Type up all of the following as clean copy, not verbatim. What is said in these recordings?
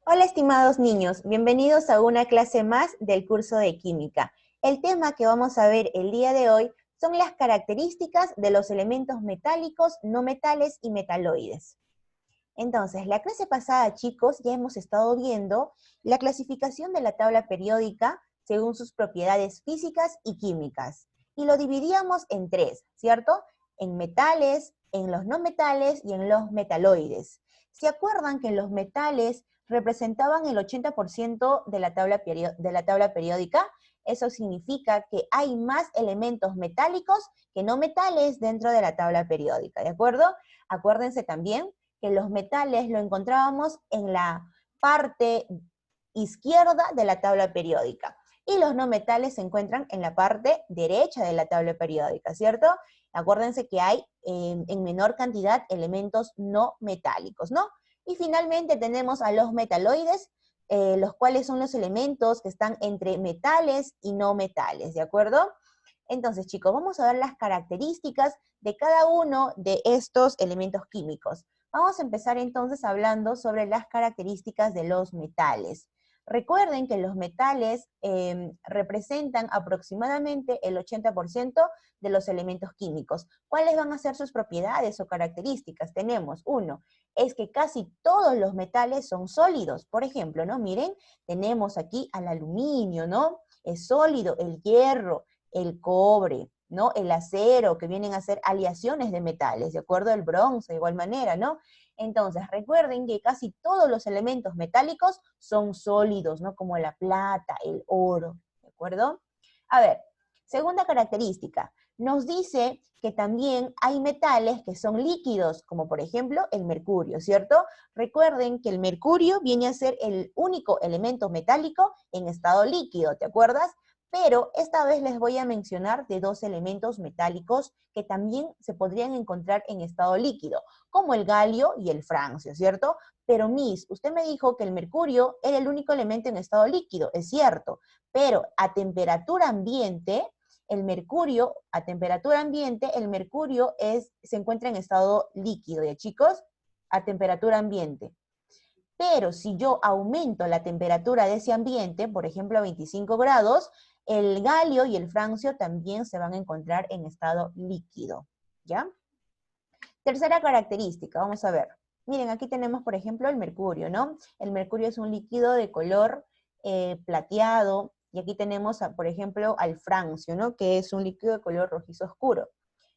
Hola, estimados niños, bienvenidos a una clase más del curso de química. El tema que vamos a ver el día de hoy son las características de los elementos metálicos, no metales y metaloides. Entonces, la clase pasada, chicos, ya hemos estado viendo la clasificación de la tabla periódica según sus propiedades físicas y químicas. Y lo dividíamos en tres, ¿cierto? En metales, en los no metales y en los metaloides. ¿Se acuerdan que los metales representaban el 80% de la tabla periódica? Eso significa que hay más elementos metálicos que no metales dentro de la tabla periódica, ¿de acuerdo? Acuérdense también que los metales lo encontrábamos en la parte izquierda de la tabla periódica y los no metales se encuentran en la parte derecha de la tabla periódica, ¿cierto? Acuérdense que hay en menor cantidad elementos no metálicos, ¿no? Y finalmente tenemos a los metaloides, los cuales son los elementos que están entre metales y no metales, ¿de acuerdo? Entonces, chicos, vamos a ver las características de cada uno de estos elementos químicos. Vamos a empezar entonces hablando sobre las características de los metales. Recuerden que los metales representan aproximadamente el 80% de los elementos químicos. ¿Cuáles van a ser sus propiedades o características? Tenemos uno, es que casi todos los metales son sólidos. Por ejemplo, ¿no? Miren, tenemos aquí al aluminio, ¿no? Es sólido, el hierro, el cobre, ¿no? El acero, que vienen a ser aleaciones de metales, ¿de acuerdo? El bronce, de igual manera, ¿no? Entonces, recuerden que casi todos los elementos metálicos son sólidos, ¿no? Como la plata, el oro, ¿de acuerdo? A ver, segunda característica, nos dice que también hay metales que son líquidos, como por ejemplo el mercurio, ¿cierto? Recuerden que el mercurio viene a ser el único elemento metálico en estado líquido, ¿te acuerdas? Pero esta vez les voy a mencionar de dos elementos metálicos que también se podrían encontrar en estado líquido, como el galio y el francio, ¿cierto? Pero Miss, usted me dijo que el mercurio era el único elemento en estado líquido, es cierto, pero a temperatura ambiente, el mercurio se encuentra en estado líquido, ¿ya chicos? A temperatura ambiente. Pero si yo aumento la temperatura de ese ambiente, por ejemplo a 25 grados, el galio y el francio también se van a encontrar en estado líquido, ¿ya? Tercera característica, vamos a ver. Miren, aquí tenemos, por ejemplo, el mercurio, ¿no? El mercurio es un líquido de color plateado, y aquí tenemos, por ejemplo, al francio, ¿no? Que es un líquido de color rojizo oscuro.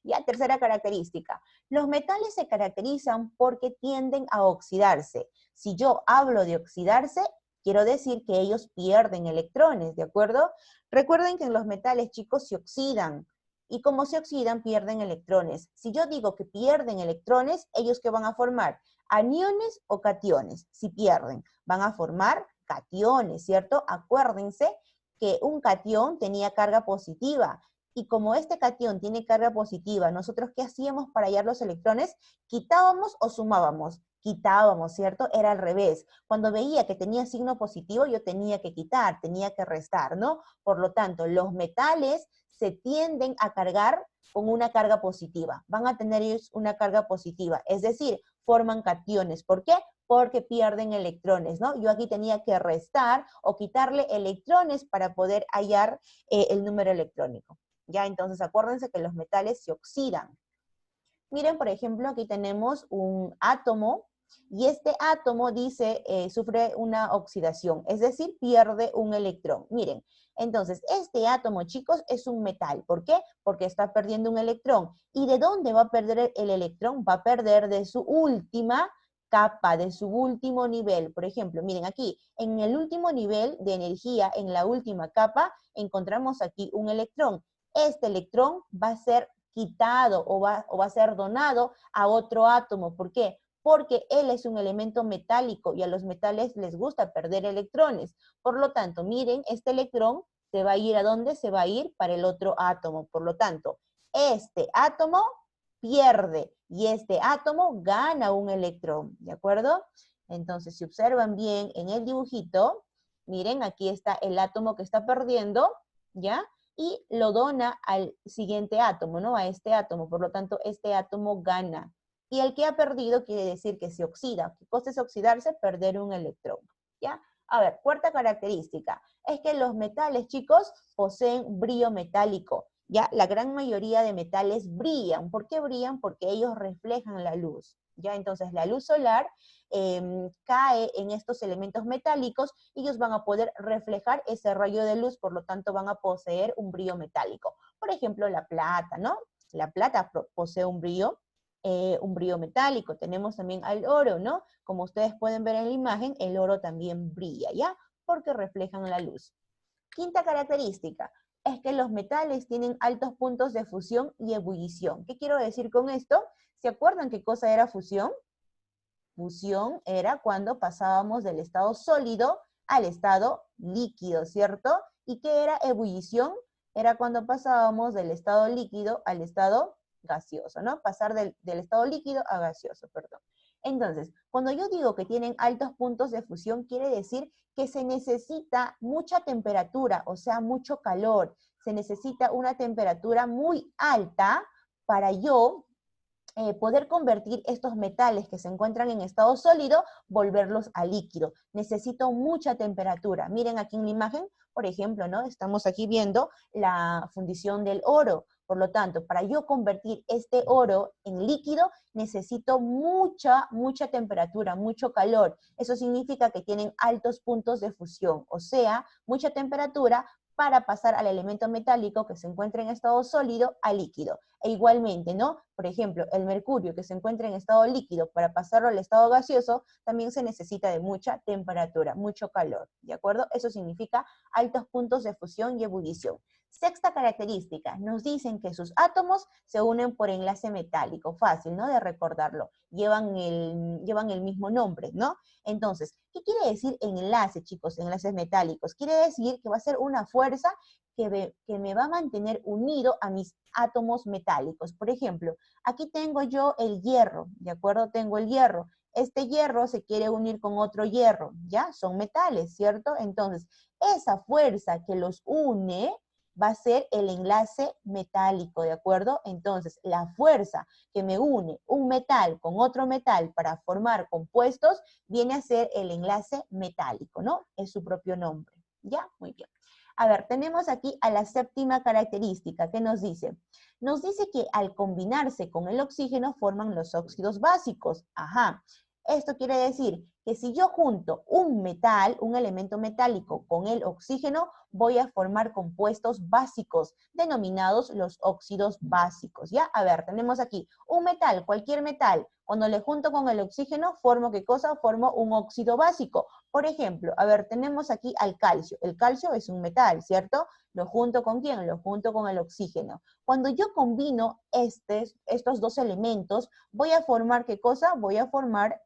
Ya, tercera característica. Los metales se caracterizan porque tienden a oxidarse. Si yo hablo de oxidarse, quiero decir que ellos pierden electrones, ¿de acuerdo? Recuerden que los metales, chicos, se oxidan. Y como se oxidan, pierden electrones. Si yo digo que pierden electrones, ¿ellos qué van a formar? ¿Aniones o cationes? Si pierden, van a formar cationes, ¿cierto? Acuérdense que un catión tenía carga positiva. Y como este catión tiene carga positiva, ¿nosotros qué hacíamos para hallar los electrones? ¿Quitábamos o sumábamos? Quitábamos, ¿cierto? Era al revés. Cuando veía que tenía signo positivo, yo tenía que quitar, tenía que restar, ¿no? Por lo tanto, los metales se tienden a cargar con una carga positiva. Van a tener ellos una carga positiva, es decir, forman cationes. ¿Por qué? Porque pierden electrones, ¿no? Yo aquí tenía que restar o quitarle electrones para poder hallar el número electrónico. Ya, entonces acuérdense que los metales se oxidan. Miren, por ejemplo, aquí tenemos un átomo y este átomo dice, sufre una oxidación, es decir, pierde un electrón. Miren, entonces este átomo, chicos, es un metal. ¿Por qué? Porque está perdiendo un electrón. ¿Y de dónde va a perder el electrón? Va a perder de su última capa, de su último nivel. Por ejemplo, miren aquí, en el último nivel de energía, en la última capa, encontramos aquí un electrón. Este electrón va a ser quitado o va a ser donado a otro átomo. ¿Por qué? Porque él es un elemento metálico y a los metales les gusta perder electrones. Por lo tanto, miren, este electrón se va a ir ¿a dónde? Se va a ir para el otro átomo. Por lo tanto, este átomo pierde y este átomo gana un electrón, ¿de acuerdo? Entonces, si observan bien en el dibujito, miren, aquí está el átomo que está perdiendo, ¿ya? Y lo dona al siguiente átomo, ¿no? A este átomo. Por lo tanto, este átomo gana. Y el que ha perdido quiere decir que se oxida. ¿Qué cosa es oxidarse? Perder un electrón. ¿ya? A ver, cuarta característica, es que los metales, chicos, poseen brillo metálico, ¿ya? La gran mayoría de metales brillan. ¿Por qué brillan? Porque ellos reflejan la luz, ¿ya? Entonces, la luz solar cae en estos elementos metálicos y ellos van a poder reflejar ese rayo de luz, por lo tanto, van a poseer un brillo metálico. Por ejemplo, la plata, ¿no? La plata posee un brillo metálico. Tenemos también al oro, ¿no? Como ustedes pueden ver en la imagen, el oro también brilla, ¿ya? Porque reflejan la luz. Quinta característica es que los metales tienen altos puntos de fusión y ebullición. ¿Qué quiero decir con esto? ¿Se acuerdan qué cosa era fusión? Fusión era cuando pasábamos del estado sólido al estado líquido, ¿cierto? ¿Y qué era ebullición? Era cuando pasábamos del estado líquido al estado gaseoso, ¿no? Pasar del estado líquido a gaseoso, perdón. Entonces, cuando yo digo que tienen altos puntos de fusión, quiere decir que se necesita mucha temperatura, o sea, mucho calor. Se necesita una temperatura muy alta para yo poder convertir estos metales que se encuentran en estado sólido, volverlos a líquido. Necesito mucha temperatura. Miren aquí en la imagen, por ejemplo, ¿no? Estamos aquí viendo la fundición del oro. Por lo tanto, para yo convertir este oro en líquido, necesito mucha temperatura, mucho calor. Eso significa que tienen altos puntos de fusión, o sea, mucha temperatura para pasar al elemento metálico que se encuentra en estado sólido a líquido. E igualmente, ¿no? Por ejemplo, el mercurio que se encuentra en estado líquido, para pasarlo al estado gaseoso, también se necesita de mucha temperatura, mucho calor, ¿de acuerdo? Eso significa altos puntos de fusión y ebullición. Sexta característica, nos dicen que sus átomos se unen por enlace metálico, fácil, ¿no? De recordarlo, llevan el mismo nombre, ¿no? Entonces, ¿qué quiere decir enlace, chicos? Enlaces metálicos. Quiere decir que va a ser una fuerza que me va a mantener unido a mis átomos metálicos. Por ejemplo, aquí tengo yo el hierro, ¿de acuerdo? Tengo el hierro. Este hierro se quiere unir con otro hierro, ¿ya? Son metales, ¿cierto? Entonces, esa fuerza que los une va a ser el enlace metálico, ¿de acuerdo? Entonces, la fuerza que me une un metal con otro metal para formar compuestos viene a ser el enlace metálico, ¿no? Es su propio nombre, ¿ya? Muy bien. A ver, tenemos aquí a la séptima característica. ¿Qué nos dice? Nos dice que al combinarse con el oxígeno forman los óxidos básicos. Ajá. Esto quiere decir que si yo junto un metal, un elemento metálico con el oxígeno, voy a formar compuestos básicos, denominados los óxidos básicos, ¿ya? A ver, tenemos aquí un metal, cualquier metal, cuando le junto con el oxígeno, ¿formo qué cosa? Formo un óxido básico. Por ejemplo, a ver, tenemos aquí al calcio. El calcio es un metal, ¿cierto? ¿Lo junto con quién? Lo junto con el oxígeno. Cuando yo combino estos dos elementos, voy a formar ¿qué cosa? Voy a formar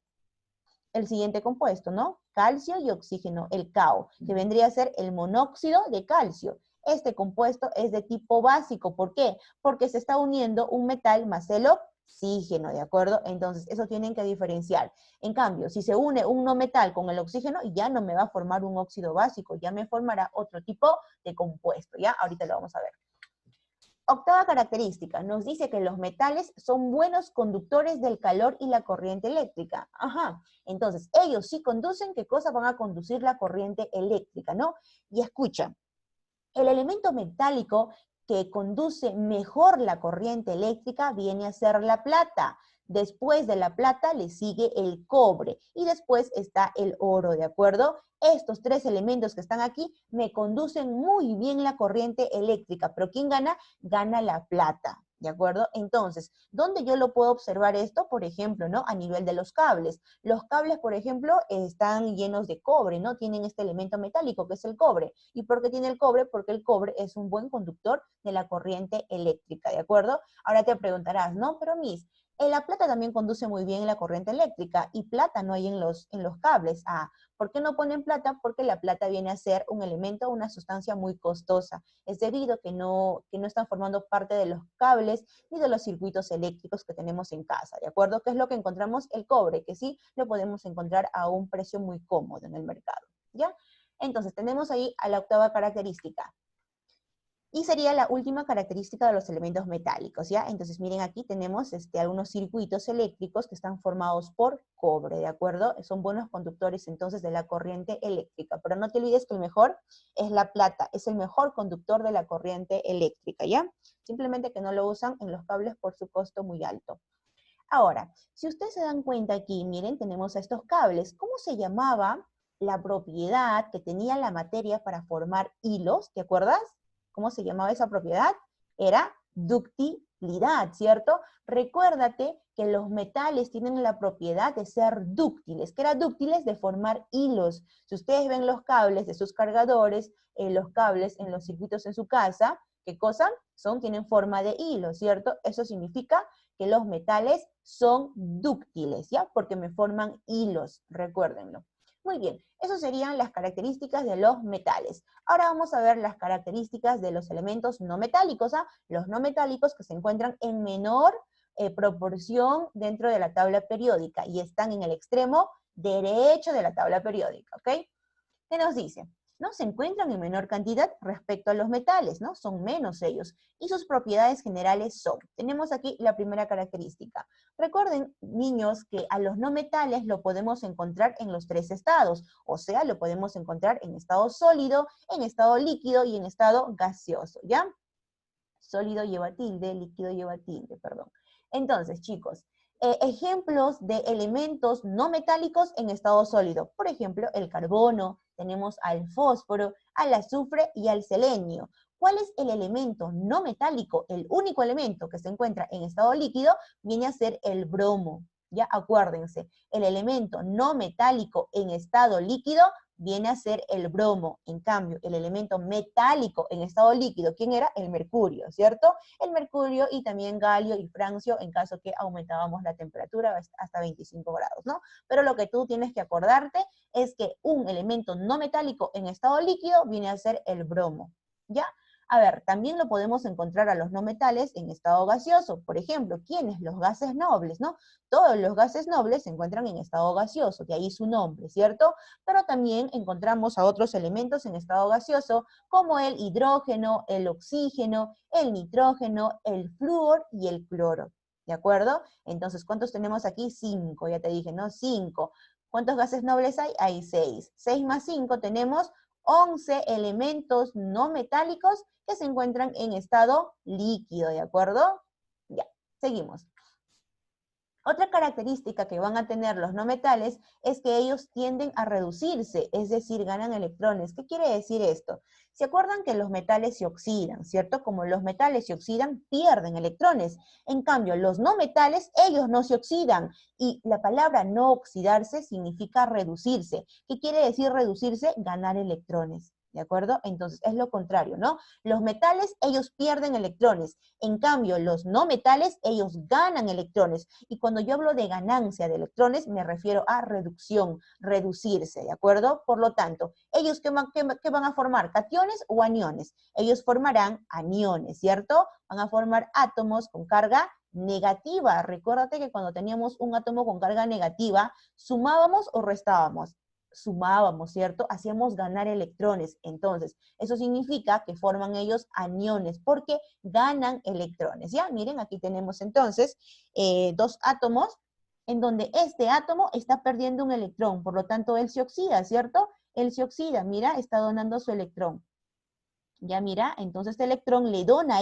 el siguiente compuesto, ¿no? Calcio y oxígeno, el CaO, que vendría a ser el monóxido de calcio. Este compuesto es de tipo básico. ¿Por qué? Porque se está uniendo un metal más el oxígeno, ¿de acuerdo? Entonces, eso tienen que diferenciar. En cambio, si se une un no metal con el oxígeno, ya no me va a formar un óxido básico, ya me formará otro tipo de compuesto, ¿ya? Ahorita lo vamos a ver. Octava característica, nos dice que los metales son buenos conductores del calor y la corriente eléctrica. Ajá, entonces ellos sí conducen, ¿qué cosa van a conducir la corriente eléctrica, no? Y escucha, el elemento metálico que conduce mejor la corriente eléctrica viene a ser la plata. Después de la plata le sigue el cobre y después está el oro, ¿de acuerdo? Estos tres elementos que están aquí me conducen muy bien la corriente eléctrica, pero ¿quién gana? Gana la plata, ¿de acuerdo? Entonces, ¿dónde yo lo puedo observar esto? Por ejemplo, ¿no? A nivel de los cables. Los cables, por ejemplo, están llenos de cobre, ¿no? Tienen este elemento metálico que es el cobre. ¿Y por qué tiene el cobre? Porque el cobre es un buen conductor de la corriente eléctrica, ¿de acuerdo? Ahora te preguntarás, ¿no? Pero Miss, la plata también conduce muy bien la corriente eléctrica y plata no hay en los cables. Ah, ¿por qué no ponen plata? Porque la plata viene a ser un elemento, una sustancia muy costosa. Es debido que no están formando parte de los cables ni de los circuitos eléctricos que tenemos en casa, ¿de acuerdo? ¿Qué es lo que encontramos? El cobre, que sí lo podemos encontrar a un precio muy cómodo en el mercado, ¿ya? Entonces, tenemos ahí a la octava característica. Y sería la última característica de los elementos metálicos, ¿ya? Entonces, miren, aquí tenemos algunos circuitos eléctricos que están formados por cobre, ¿de acuerdo? Son buenos conductores, entonces, de la corriente eléctrica. Pero no te olvides que el mejor es la plata, es el mejor conductor de la corriente eléctrica, ¿ya? Simplemente que no lo usan en los cables por su costo muy alto. Ahora, si ustedes se dan cuenta aquí, miren, tenemos a estos cables. ¿Cómo se llamaba la propiedad que tenía la materia para formar hilos? ¿Te acuerdas? ¿Cómo se llamaba esa propiedad? Era ductilidad, ¿cierto? Recuérdate que los metales tienen la propiedad de ser dúctiles. ¿Qué era dúctiles? De formar hilos. Si ustedes ven los cables de sus cargadores, los cables en los circuitos en su casa, ¿qué cosa? Tienen forma de hilo, ¿cierto? Eso significa que los metales son dúctiles, ¿ya? Porque me forman hilos, recuérdenlo. Muy bien, esas serían las características de los metales. Ahora vamos a ver las características de los elementos no metálicos, ¿ah? Los no metálicos que se encuentran en menor proporción dentro de la tabla periódica y están en el extremo derecho de la tabla periódica, ¿ok? ¿Qué nos dice? ¿No? Se encuentran en menor cantidad respecto a los metales, ¿no? Son menos ellos. Y sus propiedades generales son. Tenemos aquí la primera característica. Recuerden, niños, que a los no metales lo podemos encontrar en los tres estados. O sea, lo podemos encontrar en estado sólido, en estado líquido y en estado gaseoso, ¿ya? Sólido lleva tilde, líquido lleva tilde, perdón. Entonces, chicos, ejemplos de elementos no metálicos en estado sólido. Por ejemplo, el carbono, tenemos al fósforo, al azufre y al selenio. ¿Cuál es el elemento no metálico? El único elemento que se encuentra en estado líquido viene a ser el bromo. Ya acuérdense, el elemento no metálico en estado líquido viene a ser el bromo. En cambio, el elemento metálico en estado líquido, ¿quién era? El mercurio, ¿cierto? El mercurio y también galio y francio en caso que aumentábamos la temperatura hasta 25 grados, ¿no? Pero lo que tú tienes que acordarte es que un elemento no metálico en estado líquido viene a ser el bromo, ¿ya? A ver, también lo podemos encontrar a los no metales en estado gaseoso. Por ejemplo, ¿quiénes? Los gases nobles, ¿no? Todos los gases nobles se encuentran en estado gaseoso, de ahí su nombre, ¿cierto? Pero también encontramos a otros elementos en estado gaseoso, como el hidrógeno, el oxígeno, el nitrógeno, el flúor y el cloro, ¿de acuerdo? Entonces, ¿cuántos tenemos aquí? 5, ya te dije, ¿no? 5. ¿Cuántos gases nobles hay? Hay 6. 6 más 5 tenemos 11 elementos no metálicos que se encuentran en estado líquido, ¿de acuerdo? Ya, seguimos. Otra característica que van a tener los no metales es que ellos tienden a reducirse, es decir, ganan electrones. ¿Qué quiere decir esto? ¿Se acuerdan que los metales se oxidan, cierto? Como los metales se oxidan, pierden electrones. En cambio, los no metales, ellos no se oxidan. Y la palabra no oxidarse significa reducirse. ¿Qué quiere decir reducirse? Ganar electrones. ¿De acuerdo? Entonces, es lo contrario, ¿no? Los metales, ellos pierden electrones. En cambio, los no metales, ellos ganan electrones. Y cuando yo hablo de ganancia de electrones, me refiero a reducción, reducirse, ¿de acuerdo? Por lo tanto, ¿ellos qué van a formar? ¿Cationes o aniones? Ellos formarán aniones, ¿cierto? Van a formar átomos con carga negativa. Recuérdate que cuando teníamos un átomo con carga negativa, ¿sumábamos o restábamos? Sumábamos, ¿cierto? Hacíamos ganar electrones. Entonces, eso significa que forman ellos aniones, porque ganan electrones, ¿ya? Miren, aquí tenemos entonces dos átomos, en donde este átomo está perdiendo un electrón, por lo tanto, él se oxida, ¿cierto? Él se oxida, mira, está donando su electrón. Ya mira, entonces este electrón le dona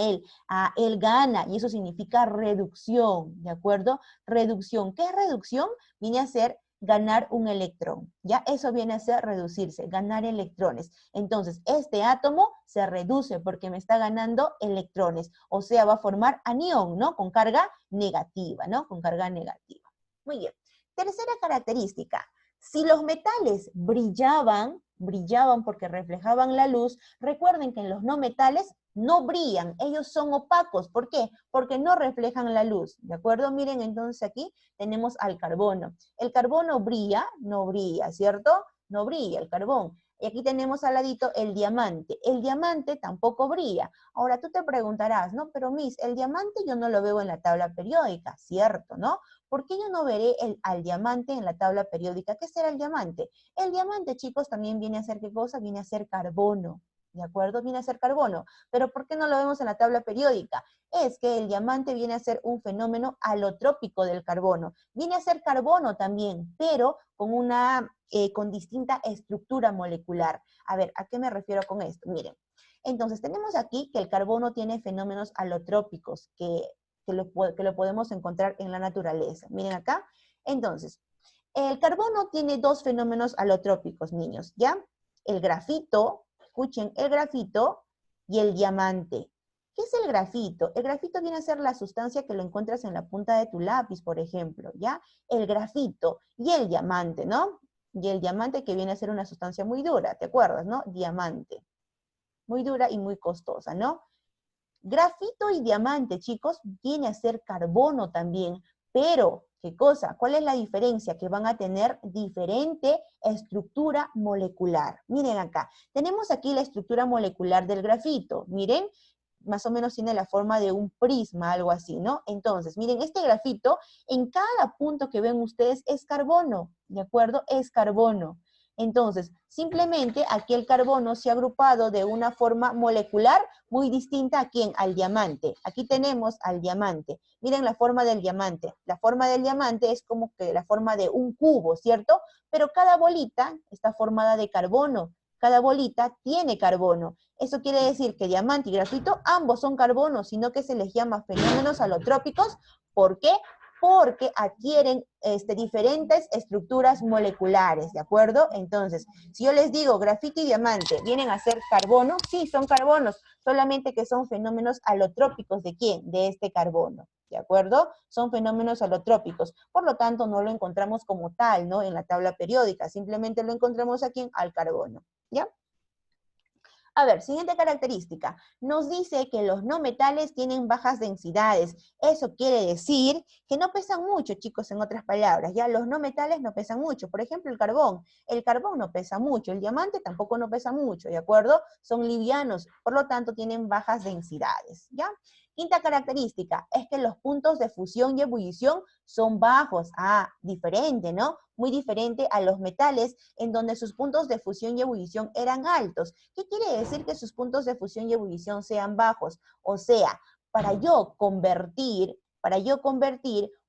a él gana, y eso significa reducción, ¿de acuerdo? Reducción. ¿Qué es reducción? Viene a ser ganar un electrón, ¿ya? Eso viene a ser reducirse, ganar electrones. Entonces, este átomo se reduce porque me está ganando electrones, o sea, va a formar anión, ¿no? Con carga negativa, ¿no? Con carga negativa. Muy bien. Tercera característica. Si los metales brillaban porque reflejaban la luz, recuerden que en los no metales no brillan, ellos son opacos. ¿Por qué? Porque no reflejan la luz, ¿de acuerdo? Miren, entonces aquí tenemos al carbono. ¿El carbono brilla? No brilla, ¿cierto? No brilla el carbón. Y aquí tenemos al ladito el diamante. El diamante tampoco brilla. Ahora tú te preguntarás, ¿no? Pero Miss, el diamante yo no lo veo en la tabla periódica, ¿cierto? ¿No? ¿Por qué yo no veré al diamante en la tabla periódica? ¿Qué será el diamante? El diamante, chicos, también viene a ser ¿qué cosa? Viene a ser carbono. ¿de acuerdo? Viene a ser carbono. Pero ¿por qué no lo vemos en la tabla periódica? Es que el diamante viene a ser un fenómeno alotrópico del carbono. Viene a ser carbono también, pero con distinta estructura molecular. A ver, ¿a qué me refiero con esto? Miren, entonces tenemos aquí que el carbono tiene fenómenos alotrópicos que lo podemos encontrar en la naturaleza. Miren acá. Entonces, el carbono tiene dos fenómenos alotrópicos, niños, ¿ya? El grafito, escuchen, el grafito y el diamante. ¿Qué es el grafito? El grafito viene a ser la sustancia que lo encuentras en la punta de tu lápiz, por ejemplo, ¿ya? El grafito y el diamante, ¿no? Y el diamante que viene a ser una sustancia muy dura, ¿te acuerdas, no? Diamante. Muy dura y muy costosa, ¿no? Grafito y diamante, chicos, viene a ser carbono también, pero, ¿qué cosa? ¿Cuál es la diferencia? Que van a tener diferente estructura molecular. Miren acá, tenemos aquí la estructura molecular del grafito, miren, más o menos tiene la forma de un prisma, algo así, ¿no? Entonces, miren, este grafito, en cada punto que ven ustedes es carbono, ¿de acuerdo? Es carbono. Entonces, simplemente aquí el carbono se ha agrupado de una forma molecular muy distinta a quién, al diamante. Aquí tenemos al diamante. Miren la forma del diamante. La forma del diamante es como que la forma de un cubo, ¿cierto? Pero cada bolita está formada de carbono. Cada bolita tiene carbono. Eso quiere decir que diamante y grafito ambos son carbonos, sino que se les llama fenómenos alotrópicos. ¿Por qué? Porque adquieren diferentes estructuras moleculares, ¿de acuerdo? Entonces, si yo les digo grafito y diamante vienen a ser carbono, sí, son carbonos, solamente que son fenómenos alotrópicos ¿de quién? De este carbono, ¿de acuerdo? Son fenómenos alotrópicos, por lo tanto no lo encontramos como tal, ¿no? En la tabla periódica, simplemente lo encontramos aquí al carbono, ¿ya? A ver, siguiente característica. Nos dice que los no metales tienen bajas densidades. Eso quiere decir que no pesan mucho, chicos, en otras palabras. Ya los no metales no pesan mucho. Por ejemplo, el carbón. El carbón no pesa mucho. El diamante tampoco no pesa mucho, ¿de acuerdo? Son livianos, por lo tanto tienen bajas densidades, ¿ya? Quinta característica es que los puntos de fusión y ebullición son bajos. Ah, diferente, ¿no? Muy diferente a los metales en donde sus puntos de fusión y ebullición eran altos. ¿Qué quiere decir que sus puntos de fusión y ebullición sean bajos? O sea, para yo convertir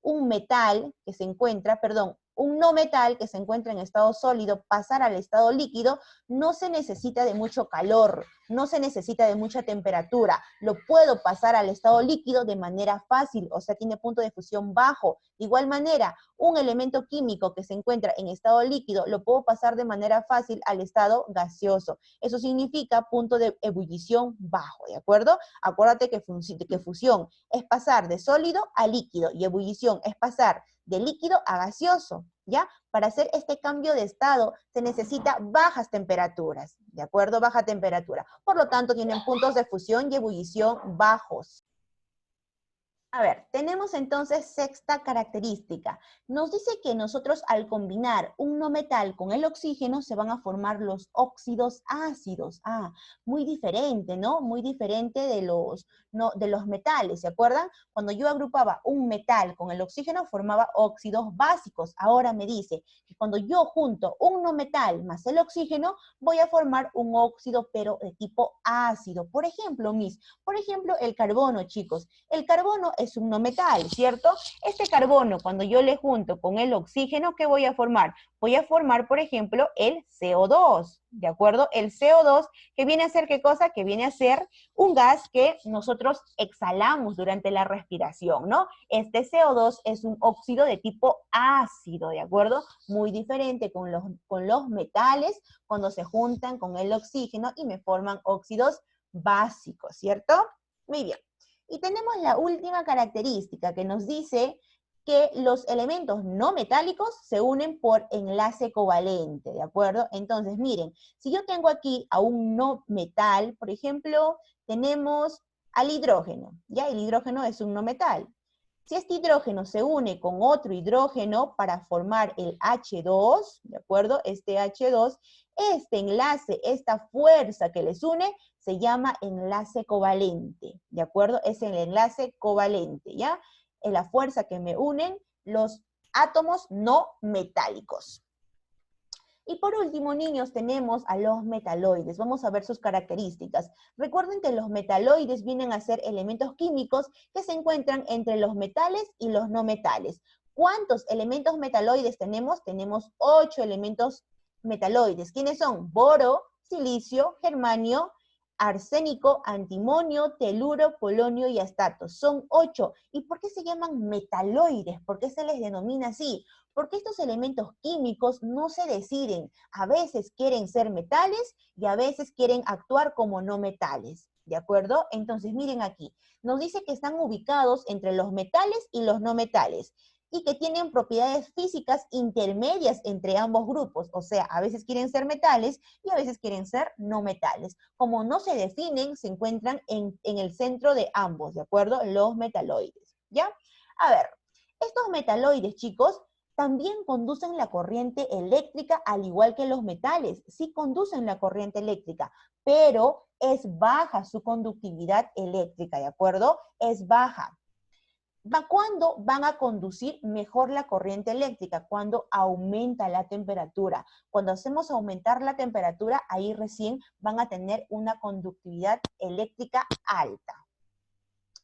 un metal que se encuentra, perdón, un no metal que se encuentra en estado sólido, pasar al estado líquido, no se necesita de mucho calor, no se necesita de mucha temperatura. Lo puedo pasar al estado líquido de manera fácil, o sea, tiene punto de fusión bajo. De igual manera, un elemento químico que se encuentra en estado líquido, lo puedo pasar de manera fácil al estado gaseoso. Eso significa punto de ebullición bajo, ¿de acuerdo? Acuérdate que fusión es pasar de sólido a líquido y ebullición es pasar de líquido a gaseoso, ¿ya? Para hacer este cambio de estado se necesita bajas temperaturas, ¿de acuerdo? Baja temperatura. Por lo tanto, tienen puntos de fusión y ebullición bajos. A ver, tenemos entonces sexta característica. Nos dice que nosotros al combinar un no metal con el oxígeno se van a formar los óxidos ácidos. Ah, muy diferente, ¿no? Muy diferente de los metales, ¿se acuerdan? Cuando yo agrupaba un metal con el oxígeno formaba óxidos básicos. Ahora me dice que cuando yo junto un no metal más el oxígeno voy a formar un óxido pero de tipo ácido. Por ejemplo, el carbono, chicos. El carbono es un no metal, ¿cierto? Este carbono, cuando yo le junto con el oxígeno, ¿qué voy a formar? Voy a formar, por ejemplo, el CO2, ¿de acuerdo? El CO2, que viene a ser, ¿qué cosa? Que viene a ser un gas que nosotros exhalamos durante la respiración, ¿no? Este CO2 es un óxido de tipo ácido, ¿de acuerdo? Muy diferente con los metales cuando se juntan con el oxígeno y me forman óxidos básicos, ¿cierto? Muy bien. Y tenemos la última característica que nos dice que los elementos no metálicos se unen por enlace covalente, ¿de acuerdo? Entonces, miren, si yo tengo aquí a un no metal, por ejemplo, tenemos al hidrógeno, ¿ya? El hidrógeno es un no metal. Si este hidrógeno se une con otro hidrógeno para formar el H2, ¿de acuerdo? Este H2, este enlace, esta fuerza que les une, se llama enlace covalente, ¿de acuerdo? Es el enlace covalente, ¿ya? Es la fuerza que me unen los átomos no metálicos. Y por último, niños, tenemos a los metaloides. Vamos a ver sus características. Recuerden que los metaloides vienen a ser elementos químicos que se encuentran entre los metales y los no metales. ¿Cuántos elementos metaloides tenemos? Tenemos 8 elementos metaloides. ¿Quiénes son? Boro, silicio, germanio, arsénico, antimonio, teluro, polonio y astato. Son 8. ¿Y por qué se llaman metaloides? ¿Por qué se les denomina así? Porque estos elementos químicos no se deciden. A veces quieren ser metales y a veces quieren actuar como no metales. ¿De acuerdo? Entonces, miren aquí. Nos dice que están ubicados entre los metales y los no metales y que tienen propiedades físicas intermedias entre ambos grupos. O sea, a veces quieren ser metales y a veces quieren ser no metales. Como no se definen, se encuentran en el centro de ambos, ¿de acuerdo? Los metaloides, ¿ya? A ver, estos metaloides, chicos, también conducen la corriente eléctrica al igual que los metales. Sí conducen la corriente eléctrica, pero es baja su conductividad eléctrica, ¿de acuerdo? Es baja. ¿Cuándo van a conducir mejor la corriente eléctrica? Cuando aumenta la temperatura. Cuando hacemos aumentar la temperatura, ahí recién van a tener una conductividad eléctrica alta.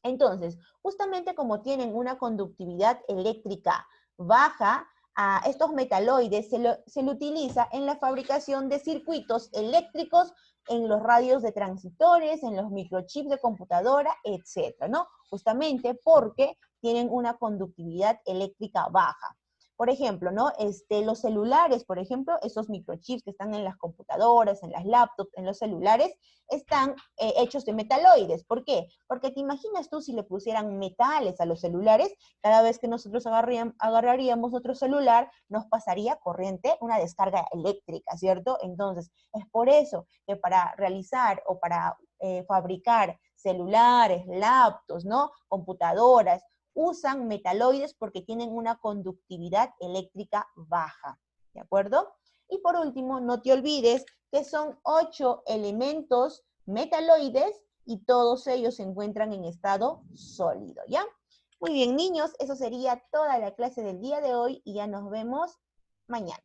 Entonces, justamente como tienen una conductividad eléctrica baja, a estos metaloides se le utiliza en la fabricación de circuitos eléctricos, en los radios de transistores, en los microchips de computadora, etcétera, ¿no? Justamente porque tienen una conductividad eléctrica baja. Por ejemplo, ¿no? Los celulares, por ejemplo, esos microchips que están en las computadoras, en las laptops, en los celulares, están hechos de metaloides. ¿Por qué? Porque te imaginas tú si le pusieran metales a los celulares, cada vez que nosotros agarraríamos otro celular, nos pasaría corriente, una descarga eléctrica, ¿cierto? Entonces, es por eso que para realizar o para fabricar celulares, laptops, ¿no? Computadoras, usan metaloides porque tienen una conductividad eléctrica baja, ¿de acuerdo? Y por último, no te olvides que son 8 elementos metaloides y todos ellos se encuentran en estado sólido, ¿ya? Muy bien, niños, eso sería toda la clase del día de hoy y ya nos vemos mañana.